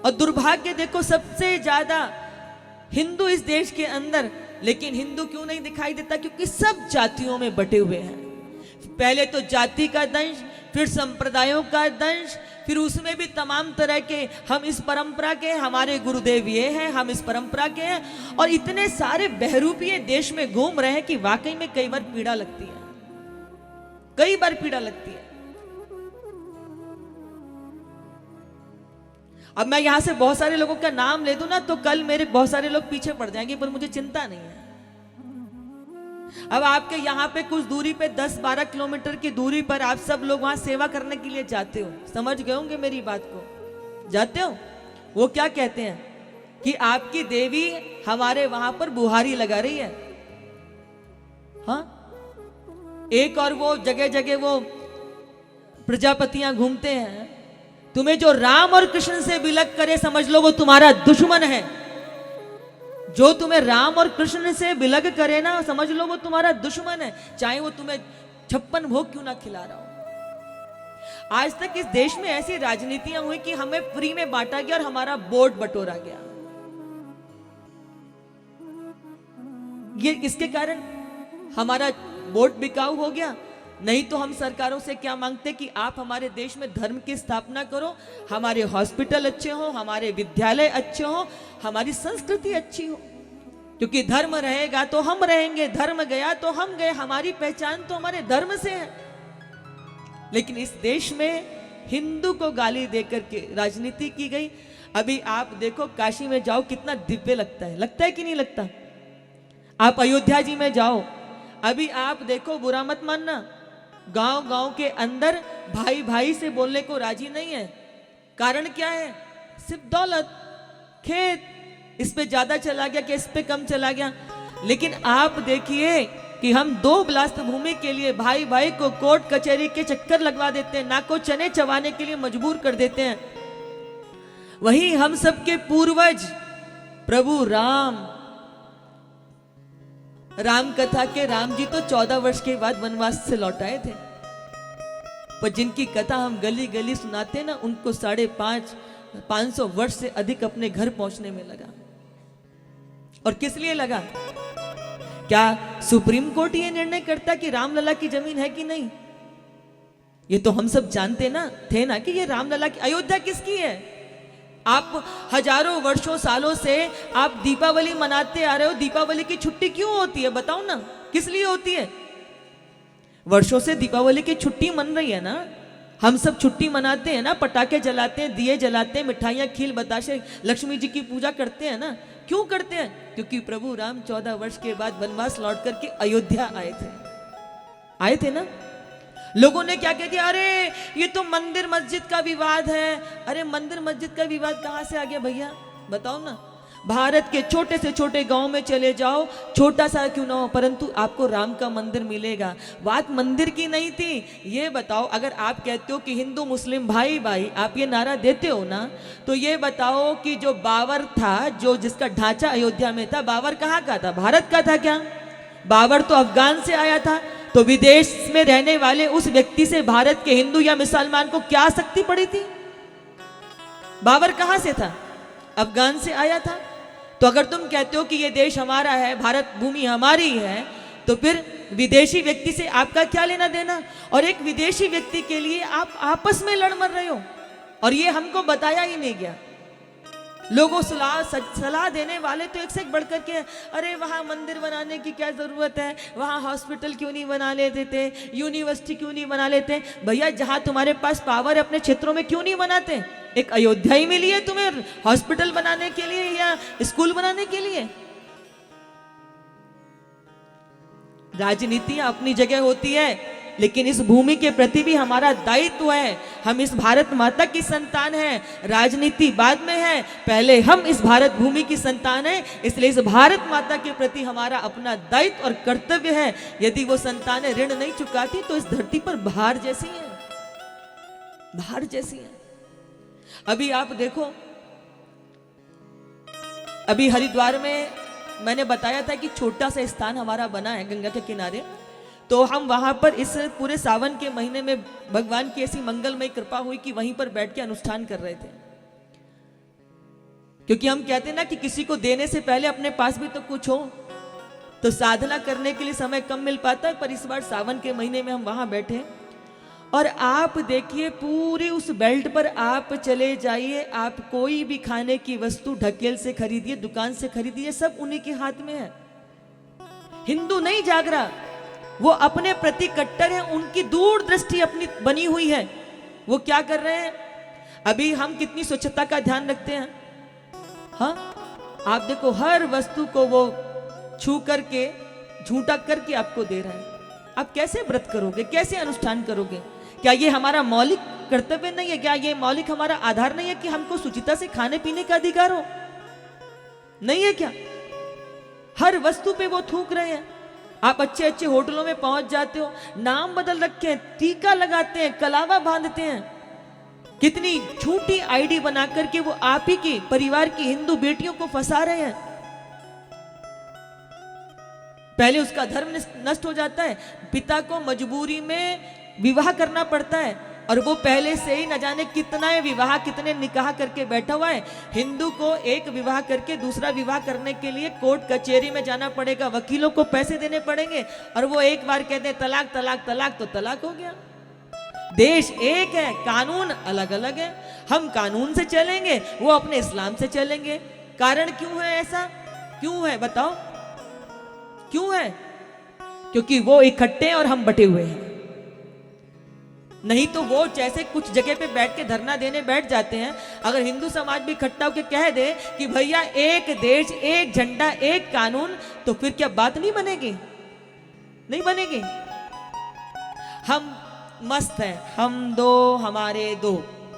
और दुर्भाग्य देखो सबसे ज्यादा हिंदू इस देश के अंदर, लेकिन हिंदू क्यों नहीं दिखाई देता? क्योंकि सब जातियों में बटे हुए हैं। पहले तो जाति का दंश, फिर संप्रदायों का दंश, फिर उसमें भी तमाम तरह के, हम इस परंपरा के, हमारे गुरुदेव ये हैं, हम इस परंपरा के हैं, और इतने सारे बहरूपीय देश में घूम रहे हैं कि वाकई में कई बार पीड़ा लगती है, कई बार पीड़ा लगती है। अब मैं यहां से बहुत सारे लोगों का नाम ले दूं ना, तो कल मेरे बहुत सारे लोग पीछे पड़ जाएंगे, पर मुझे चिंता नहीं है। अब आपके यहाँ पे कुछ दूरी पे 10-12 किलोमीटर की दूरी पर आप सब लोग वहां सेवा करने के लिए जाते हो, समझ गए होंगे मेरी बात को, जाते हो। वो क्या कहते हैं कि आपकी देवी हमारे वहां पर बुहारी लगा रही है। हाँ, एक और वो जगह जगह वो प्रजापतियां घूमते हैं। तुम्हें जो राम और कृष्ण से विलग करे, समझ लो वो तुम्हारा दुश्मन है। जो तुम्हें राम और कृष्ण से विलग करे ना, समझ लो वो तुम्हारा दुश्मन है, चाहे वो तुम्हें 56 भोग क्यों ना खिला रहा हो। आज तक इस देश में ऐसी राजनीतियां हुई कि हमें फ्री में बांटा गया और हमारा वोट बटोरा गया। ये किसके कारण? हमारा वोट बिकाऊ हो गया। नहीं तो हम सरकारों से क्या मांगते कि आप हमारे देश में धर्म की स्थापना करो, हमारे हॉस्पिटल अच्छे हो, हमारे विद्यालय अच्छे हो, हमारी संस्कृति अच्छी हो। क्योंकि धर्म रहेगा तो हम रहेंगे, धर्म गया तो हम गए, हमारी पहचान तो हमारे धर्म से है। लेकिन इस देश में हिंदू को गाली देकर के राजनीति की गई। अभी आप देखो काशी में जाओ, कितना दिव्य लगता है, लगता है कि नहीं लगता? आप अयोध्या जी में जाओ, अभी आप देखो, बुरा मत मानना, गांव गांव के अंदर भाई भाई से बोलने को राजी नहीं है। कारण क्या है? सिर्फ दौलत, खेत, इस पे ज्यादा चला गया कि इस पे कम चला गया। लेकिन आप देखिए कि हम 2 बिलास्त भूमि के लिए भाई भाई को कोर्ट कचहरी के चक्कर लगवा देते हैं, नाको चने चबाने के लिए मजबूर कर देते हैं। वहीं हम सबके पूर्वज प्रभु राम कथा के राम जी तो 14 वर्ष के बाद वनवास से लौट आए थे, पर जिनकी कथा हम गली गली सुनाते ना, उनको 550 वर्ष से अधिक अपने घर पहुंचने में लगा। और किस लिए लगा? क्या सुप्रीम कोर्ट ये निर्णय करता कि रामलला की जमीन है कि नहीं? ये तो हम सब जानते ना थे ना कि ये रामलला की, अयोध्या किसकी है। आप हजारों वर्षों सालों से आप दीपावली मनाते आ रहे हो। दीपावली की छुट्टी क्यों होती है बताओ ना, किस लिए होती है? वर्षों से दीपावली की छुट्टी मन रही है ना, हम सब छुट्टी मनाते हैं ना, पटाखे जलाते हैं, दिए जलाते हैं, मिठाइयाँ खील बताशे, लक्ष्मी जी की पूजा करते हैं ना। क्यों करते हैं? क्योंकि प्रभु राम 14 वर्ष के बाद वनवास लौट करके अयोध्या आए थे ना। लोगों ने क्या कह दिया, अरे ये तो मंदिर मस्जिद का विवाद है। अरे मंदिर मस्जिद का विवाद कहां से आ गया भैया, बताओ ना। भारत के छोटे से छोटे गांव में चले जाओ, छोटा सा क्यों ना हो, परंतु आपको राम का मंदिर मिलेगा। बात मंदिर की नहीं थी। ये बताओ, अगर आप कहते हो कि हिंदू मुस्लिम भाई भाई, आप ये नारा देते हो ना, तो ये बताओ कि जो बाबर था, जो जिसका ढांचा अयोध्या में था, बाबर कहाँ का था? भारत का था क्या? बाबर तो अफगान से आया था। तो विदेश में रहने वाले उस व्यक्ति से भारत के हिंदू या मुसलमान को क्या शक्ति पड़ी थी? बाबर कहां से था? अफगान से आया था। तो अगर तुम कहते हो कि ये देश हमारा है, भारत भूमि हमारी है, तो फिर विदेशी व्यक्ति से आपका क्या लेना देना? और एक विदेशी व्यक्ति के लिए आप आपस में लड़ मर रहे हो, और ये हमको बताया ही नहीं गया। लोगों सलाह देने वाले तो एक से एक बढ़ कर के, अरे वहाँ मंदिर बनाने की क्या ज़रूरत है, वहाँ हॉस्पिटल क्यों नहीं बना लेते थे, यूनिवर्सिटी क्यों नहीं बना लेते। भैया जहाँ तुम्हारे पास पावर है, अपने क्षेत्रों में क्यों नहीं बनाते? एक अयोध्या ही मिली है तुम्हें हॉस्पिटल बनाने के लिए या स्कूल बनाने के लिए। राजनीति अपनी जगह होती है, लेकिन इस भूमि के प्रति भी हमारा दायित्व है। हम इस भारत माता की संतान हैं, राजनीति बाद में है, पहले हम इस भारत भूमि की संतान हैं। इसलिए इस भारत माता के प्रति हमारा अपना दायित्व और कर्तव्य है। यदि वो संतानें ऋण नहीं चुकाती तो इस धरती पर भार जैसी है, भार जैसी है। अभी आप देखो, अभी हरिद्वार में मैंने बताया था कि छोटा सा स्थान हमारा बना है गंगा के किनारे। तो हम वहां पर इस पूरे सावन के महीने में भगवान की ऐसी मंगलमय कृपा हुई कि वहीं पर बैठ के अनुष्ठान कर रहे थे। क्योंकि हम कहते हैं ना कि किसी को देने से पहले अपने पास भी तो कुछ हो। तो साधना करने के लिए समय कम मिल पाता है, पर इस बार सावन के महीने में हम वहां बैठे और आप देखिए पूरी उस बेल्ट पर आप चले जाइए, आप कोई भी खाने की वस्तु ढकेल से खरीदिए, दुकान से खरीदिए, सब उन्हीं के हाथ में है। हिंदू नहीं जाग रहा, वो अपने प्रति कट्टर है, उनकी दूरदृष्टि अपनी बनी हुई है। वो क्या कर रहे हैं? अभी हम कितनी स्वच्छता का ध्यान रखते हैं, हाँ? आप देखो हर वस्तु को वो छू करके झूठा करके आपको दे रहा है। आप कैसे व्रत करोगे, कैसे अनुष्ठान करोगे? क्या ये हमारा मौलिक कर्तव्य नहीं है? क्या ये मौलिक हमारा आधार नहीं है कि हमको शुचिता से खाने पीने का अधिकार हो? नहीं है क्या? हर वस्तु पे वो थूक रहे हैं। आप अच्छे अच्छे होटलों में पहुंच जाते हो, नाम बदल रखे हैं, टीका लगाते हैं, कलावा बांधते हैं, कितनी झूठी आईडी बना करके वो आप ही की परिवार की हिंदू बेटियों को फंसा रहे हैं। पहले उसका धर्म नष्ट हो जाता है, पिता को मजबूरी में विवाह करना पड़ता है और वो पहले से ही न जाने कितना विवाह कितने निकाह करके बैठा हुआ है। हिंदू को एक विवाह करके दूसरा विवाह करने के लिए कोर्ट कचहरी में जाना पड़ेगा, वकीलों को पैसे देने पड़ेंगे और वो एक बार कहते हैं तलाक तलाक तलाक, तो तलाक हो गया। देश एक है, कानून अलग अलग है। हम कानून से चलेंगे, वो अपने इस्लाम से चलेंगे। कारण क्यों है ऐसा? क्यों है बताओ, क्यों है? क्योंकि वो इकट्ठे हैं और हम बटे हुए हैं। नहीं तो वो जैसे कुछ जगह पे बैठ के धरना देने बैठ जाते हैं, अगर हिंदू समाज भी इकट्ठा होकर कह दे कि भैया एक देश एक झंडा एक कानून, तो फिर क्या बात नहीं बनेगी? नहीं बनेगी। हम मस्त हैं, हम दो हमारे दो,